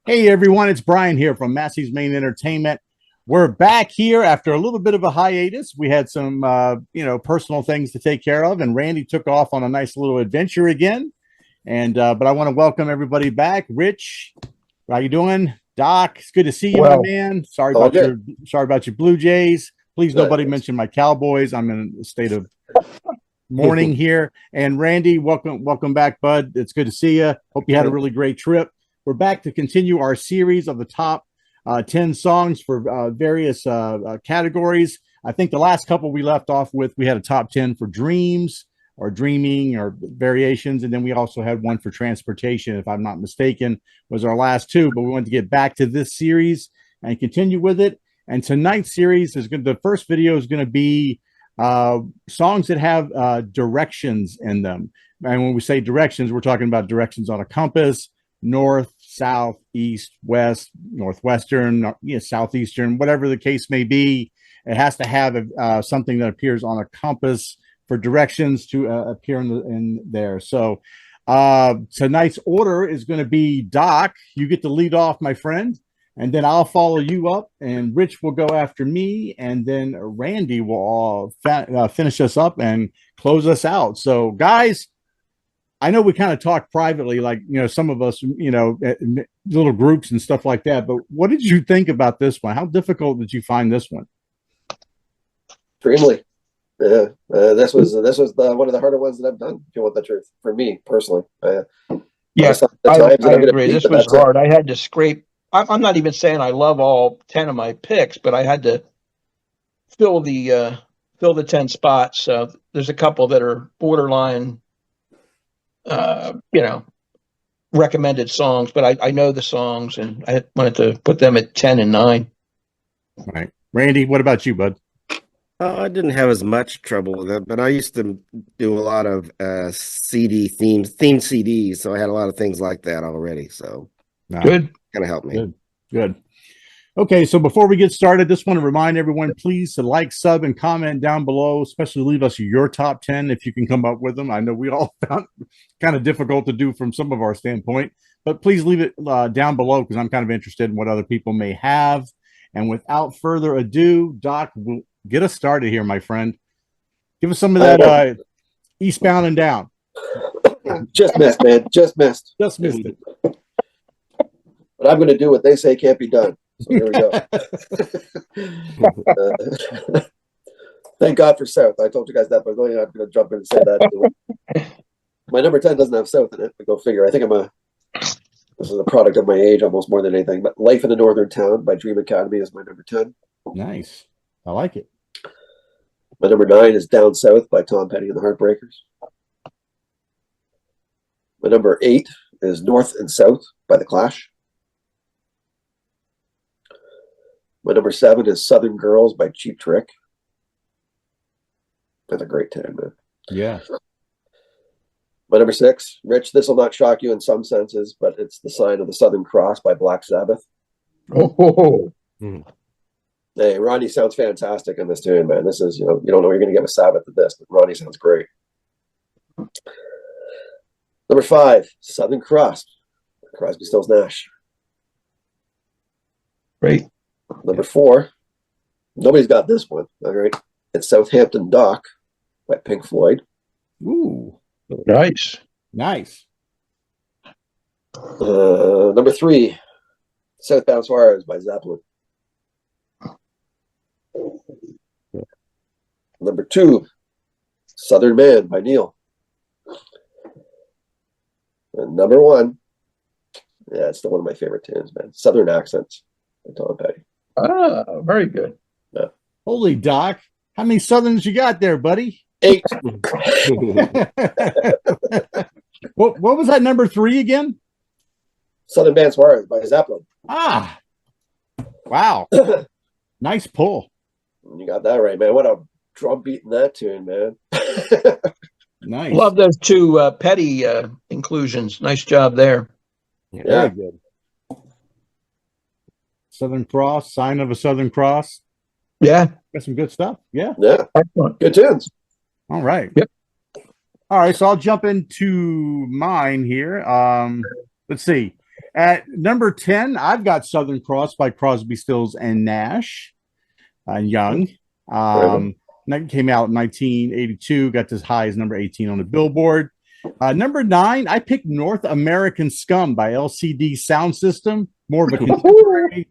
Hey everyone, it's Brian here from Massey's Main Entertainment. We're back here after a little bit of a hiatus. We had some, personal things to take care of, and Randy took off on a nice little adventure again. But I want to welcome everybody back. Rich, how you doing? Doc, it's good to see you, my Well, man. all good. Sorry about your Blue Jays. Please, No, nobody mention my Cowboys. I'm in a state of mourning here. And Randy, welcome back, bud. It's good to see you. Hope you had a really great trip. We're back to continue our series of the top 10 songs for various categories. I think the last couple we left off with, we had a top 10 for dreams or dreaming or variations. And then we also had one for transportation, if I'm not mistaken, was our last two. But we wanted to get back to this series and continue with it. And tonight's series is going to, the first video is going to be songs that have directions in them. And when we say directions, we're talking about directions on a compass: north, south, east, west, northwestern, southeastern, whatever the case may be. It has to have something that appears on a compass for directions to appear in there. So tonight's order is going to be: Doc, you get to lead off, my friend. And then I'll follow you up, and Rich will go after me, and then Randy will finish us up and close us out. So, guys, I know we kind of talk privately, like, some of us, little groups and stuff like that. But what did you think about this one? How difficult did you find this one? Extremely. Yeah, this was one of the harder ones that I've done. If you want the truth, for me personally, Yeah, the I, times that I I'm going to agree. beat, This but was that's it. hard. I had to scrape. I'm not even saying I love all 10 of my picks, but I had to fill the 10 spots. There's a couple that are borderline, uh, you know, recommended songs, but I know the songs, and I wanted to put them at 10 and 9. All right, Randy, what about you, bud? I didn't have as much trouble with it, but I used to do a lot of CD themed CDs, so I had a lot of things like that already. So No, Good. kind of helped me. good, good. Okay, so before we get started, just want to remind everyone, please, to like, sub, and comment down below, especially leave us your top 10 if you can come up with them. I know we all found kind of difficult to do from some of our standpoint, but please leave it down below because I'm kind of interested in what other people may have. And without further ado, Doc, will get us started here, my friend. Give us some of that eastbound and down. Just missed, man. Just missed. Just missed it. But I'm going to do what they say can't be done. So here we go. Thank God for South. I told you guys that, but I'm going to jump in and say that. My number 10 doesn't have South in it, but go figure. I think this is a product of my age almost more than anything. But Life in a Northern Town by Dream Academy is my number 10. Nice. I like it. My number 9 is Down South by Tom Petty and the Heartbreakers. My number 8 is North and South by The Clash. My number 7 is Southern Girls by Cheap Trick. That's a great 10, man. Yeah. My number 6, Rich, this will not shock you in some senses, but it's The Sign of the Southern Cross by Black Sabbath. Oh, Hey, Ronnie sounds fantastic in this tune, man. This is, you don't know what you're going to get with Sabbath at this, but Ronnie sounds great. Number 5, Southern Cross, Crosby, Stills, Nash. great. Number 4, nobody's got this one, all right? It's Southampton Dock by Pink Floyd. Ooh, Nice. nice. Number 3, Southbound Suarez by Zeppelin. Number 2, Southern Man by Neil. And number 1, yeah, it's still one of my favorite tunes, man. Southern Accents by Tom Petty. Ah, very good. Yeah. Holy Doc, how many Southerns you got there, buddy? 8. What was that number 3 again? Southern Band Suarez by Zeppelin. Ah, wow. Nice pull. You got that right, man. What a drum beat in that tune, man. Nice. Love those two Petty inclusions. Nice job there. Very Yeah. good. Southern Cross, Sign of a Southern Cross. Yeah. Got some good stuff. Yeah. Yeah, Excellent. good tunes. All right. Yep. All right. So I'll jump into mine here. Let's see. At number 10, I've got Southern Cross by Crosby, Stills, and Nash and Young. That came out in 1982, got as high as number 18 on the Billboard. Number 9, I picked North American Scum by LCD Sound System. More of a contemporary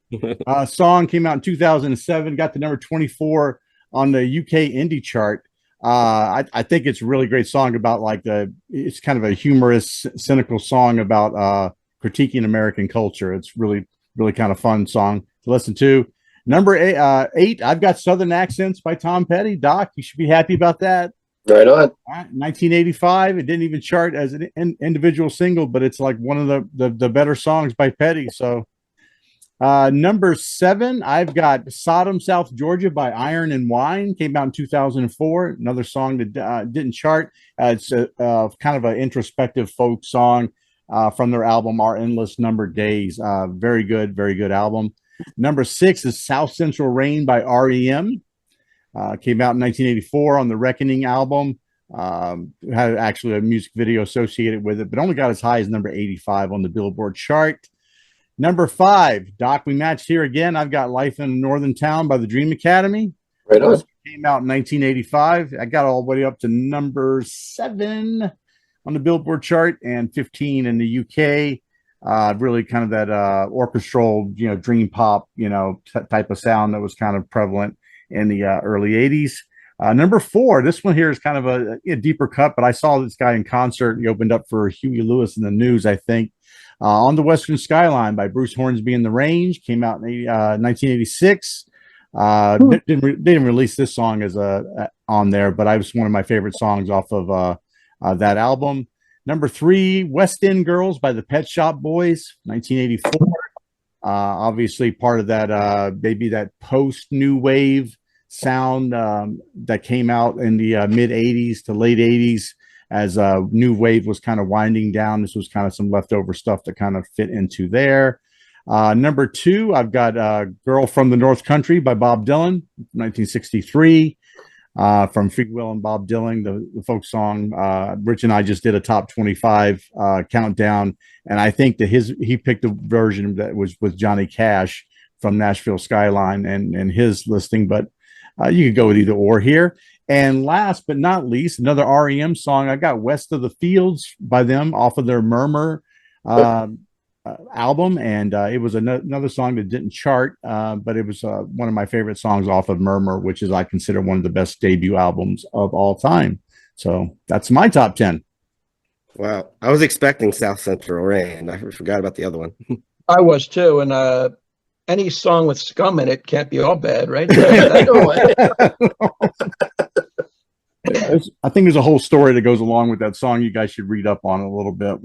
song, came out in 2007, got to number 24 on the UK indie chart. I think it's a really great song about it's kind of a humorous, cynical song about critiquing American culture. It's really, really kind of fun song to listen to. Number 8, I've got Southern Accents by Tom Petty. Doc, you should be happy about that. Right on. 1985. It didn't even chart as an individual single, but it's like one of the better songs by Petty. So number 7, I've got Sodom, South Georgia by Iron and Wine. Came out in 2004. Another song that didn't chart. It's kind of an introspective folk song from their album Our Endless Numbered Days. Very good album. Number 6 is South Central Rain by REM. Came out in 1984 on the Reckoning album. Had actually a music video associated with it, but only got as high as number 85 on the Billboard chart. Number 5, Doc, we matched here again. I've got Life in a Northern Town by the Dream Academy. Right on. Came out in 1985. I got all the way up to number 7 on the Billboard chart and 15 in the UK. Really kind of that orchestral, dream pop, type of sound that was kind of prevalent in the early 80s. Number 4, this one here is kind of a deeper cut, but I saw this guy in concert. He opened up for Huey Lewis in the News, I think. On the Western Skyline by Bruce Hornsby and the Range. Came out in 1986. They didn't release this song as on there, but it was one of my favorite songs off of that album. Number 3, West End Girls by the Pet Shop Boys, 1984. Obviously part of that maybe that post new wave sound that came out in the mid 80s to late 80s as new wave was kind of winding down. This was kind of some leftover stuff that kind of fit into there. Number 2, I've got Girl from the North Country by Bob Dylan, 1963. From Free Will and Bob Dylan, the folk song. Rich and I just did a top 25 countdown, and I think that he picked a version that was with Johnny Cash from Nashville Skyline and his listing, but you could go with either or here. And last but not least, another REM song. I got West of the Fields by them off of their Murmur album, and it was another song that didn't chart, but it was one of my favorite songs off of Murmur, which is I consider one of the best debut albums of all time. So that's my top 10. Wow, I was expecting South Central Rain. I forgot about the other one. I was too, and any song with scum in it can't be all bad, right? I think there's a whole story that goes along with that song. You guys should read up on it a little bit.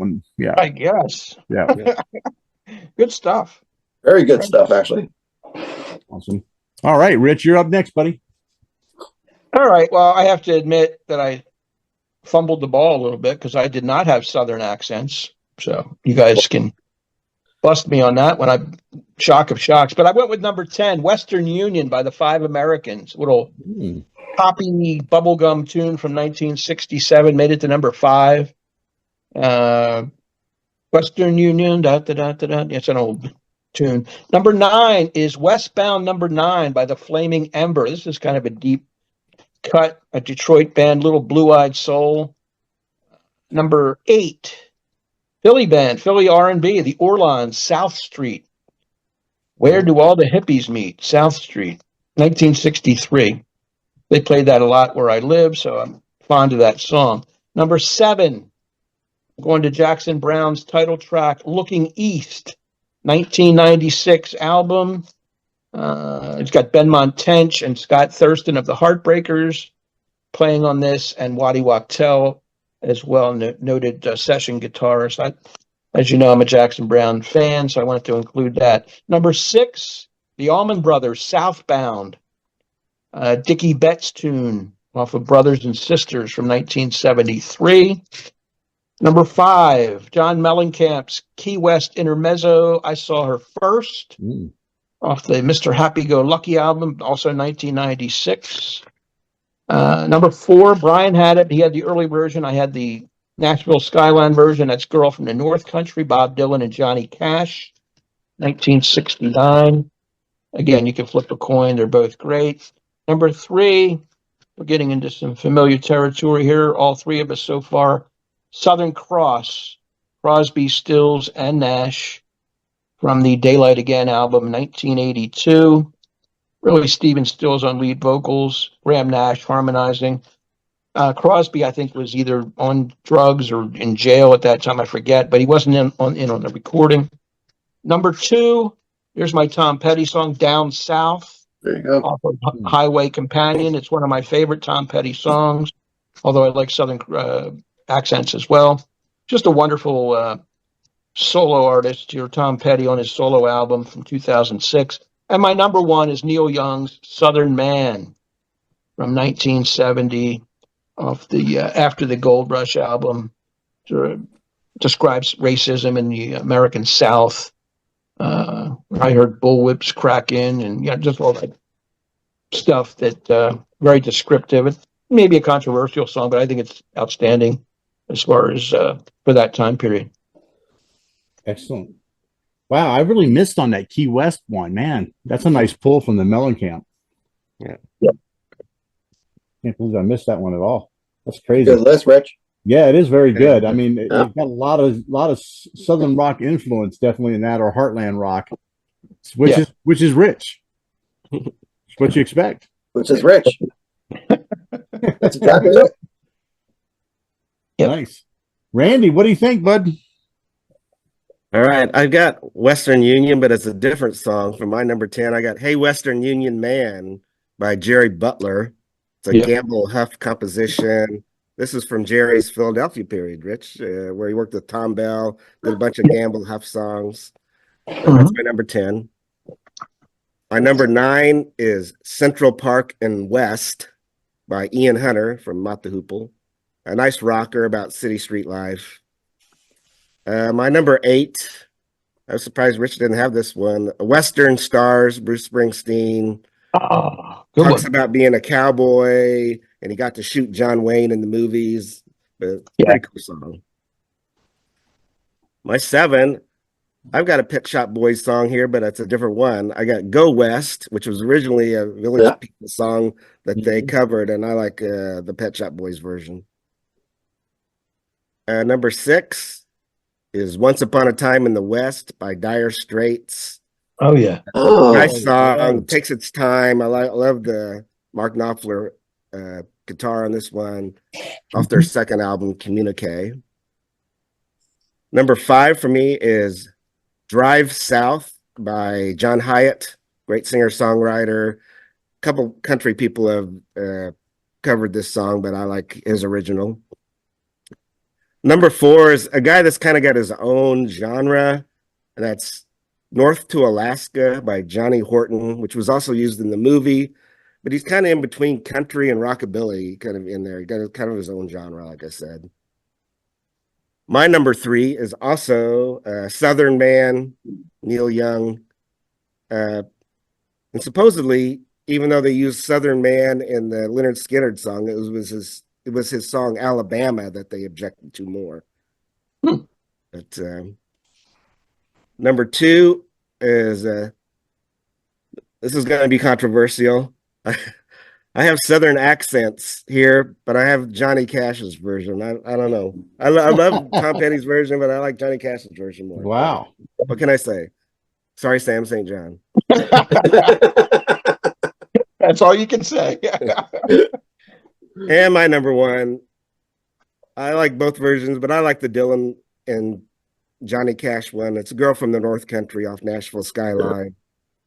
I guess. Yeah. Good stuff. Very good stuff, actually. Awesome. All right, Rich, you're up next, buddy. All right. Well, I have to admit that I fumbled the ball a little bit because I did not have Southern accents. So you guys can bust me on that when I'm shock of shocks. But I went with number 10, Western Union by the Five Americans. Little poppy bubblegum tune from 1967, made it to number 5. Western Union, it's an old tune. Number 9 is Westbound Number 9 by the Flaming Ember. This is kind of a deep cut, a Detroit band, Little Blue-Eyed Soul. Number 8, Philly band, Philly R&B, the Orleans, South Street. Where do all the hippies meet? South Street, 1963. They played that a lot where I live, so I'm fond of that song. Number 7, going to Jackson Browne's title track, Looking East, 1996 album. It's got Benmont Tench and Scott Thurston of the Heartbreakers playing on this, and Waddy Wachtel as well, noted session guitarist. As you know, I'm a Jackson Browne fan, so I wanted to include that. Number 6, the Allman Brothers, Southbound. Dickie Betts tune off of Brothers and Sisters from 1973. Number 5, John Mellencamp's Key West Intermezzo, I Saw Her First, off the Mr. Happy-Go-Lucky album, also 1996. Number 4, Brian had it. He had the early version. I had the Nashville Skyline version, that's Girl from the North Country, Bob Dylan and Johnny Cash, 1969. Again, you can flip a coin. They're both great. Number 3, we're getting into some familiar territory here, all 3 of us so far. Southern Cross, Crosby, Stills, and Nash from the Daylight Again album, 1982. Really, Stephen Stills on lead vocals, Graham Nash harmonizing. Crosby, I think, was either on drugs or in jail at that time. I forget, but he wasn't in on the recording. Number 2, here's my Tom Petty song, Down South, There you go. off of Highway Companion. It's one of my favorite Tom Petty songs, although I like Southern accents as well. Just a wonderful solo artist here, Tom Petty on his solo album from 2006. And my number 1 is Neil Young's Southern Man from 1970. Off the After the Gold Rush album, describes racism in the American South. I heard bullwhips cracking and just all that stuff that very descriptive. It may be a controversial song, but I think it's outstanding as far as for that time period. Excellent. Wow, I really missed on that Key West one. Man, that's a nice pull from the Mellencamp. Yeah. Can't believe I missed that one at all. That's crazy. Good list, Rich. Yeah, it is very good. I mean, it's got a lot of Southern rock influence, definitely in that, or Heartland rock, which is rich. It's what you expect. Which is Rich. That's exactly it. Yep. Nice, Randy. What do you think, bud? All right, I've got Western Union, but it's a different song. For my number 10, I got Hey Western Union Man by Jerry Butler. It's a Gamble Huff composition. This is from Jerry's Philadelphia period, Rich, where he worked with Tom Bell, did a bunch of Gamble Huff songs. That's my number 10. My number 9 is Central Park and West by Ian Hunter from Mott the Hoople. A nice rocker about city street life. My number 8, I was surprised Rich didn't have this one. Western Stars, Bruce Springsteen. Talks about being a cowboy, and he got to shoot John Wayne in the movies. But it's a pretty cool song. My 7, I've got a Pet Shop Boys song here, but it's a different one. I got Go West, which was originally a Village People song that they covered, and I like the Pet Shop Boys version. Number 6 is Once Upon a Time in the West by Dire Straits. Oh, yeah. Nice song. Takes its time. I love the Mark Knopfler guitar on this one off their second album, Communique. Number 5 for me is Drive South by John Hyatt. Great singer-songwriter. A couple country people have covered this song, but I like his original. Number 4 is a guy that's kind of got his own genre, and that's North to Alaska by Johnny Horton, which was also used in the movie, but he's kind of in between country and rockabilly, kind of in there. He got kind of his own genre, like I said. My number 3 is also Southern Man, Neil Young. And supposedly, even though they used Southern Man in the Lynyrd Skynyrd song, it was his song Alabama that they objected to more. But number 2 is this is going to be controversial. I have Southern accents here, but I have Johnny Cash's version. I don't know. I love Tom Petty's version, but I like Johnny Cash's version more. Wow. What can I say? Sorry, Sam St. John. That's all you can say. And my number 1, I like both versions, but I like the Dylan and Johnny Cash one. It's a Girl from the North Country off Nashville Skyline.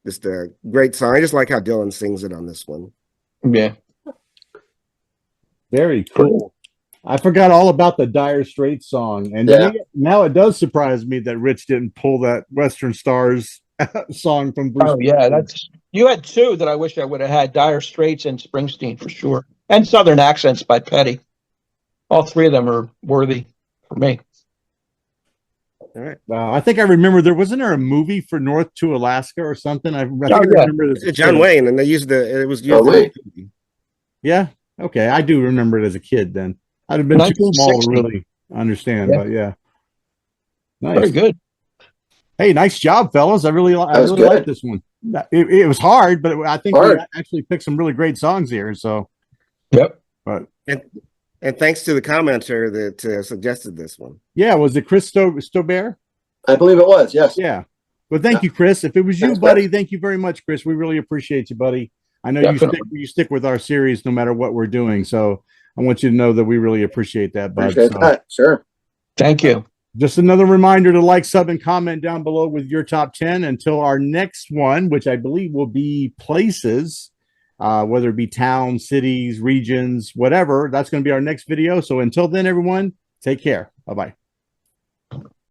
Just a great song. I just like how Dylan sings it on this one. Yeah. Very cool. I forgot all about the Dire Straits song. And now it does surprise me that Rich didn't pull that Western Stars song from Bruce. Oh, yeah. You had 2 that I wish I would have had, Dire Straits and Springsteen for sure. And Southern Accents by Petty. All 3 of them are worthy for me. All right. I think I remember wasn't there a movie for North to Alaska or something? I remember this. John Wayne, and it was used. Yeah. Okay. I do remember it as a kid then. I'd have been too small to really I understand, Yeah. but yeah. Very Nice. good. Hey, nice job, fellas. I really That was like good. this one. It was hard, but I think Hard. we actually picked some really great songs here. So, Yep. but And thanks to the commenter that suggested this one. yeah, was it Chris Stobert? I believe it was. Yes. Yeah. Well, thank Yeah. you, Chris. If it was you, Thanks, buddy, Chris. thank you very much, Chris. We really appreciate you, buddy. I know Definitely. you stick with our series no matter what we're doing. So I want you to know that we really appreciate that, bud. Appreciate So, that. Sure. Thank you. just another reminder to like, sub, and comment down below with your top 10 until our next one, which I believe will be places, whether it be towns, cities, regions, whatever. That's going to be our next video. So until then, everyone, take care. Bye-bye.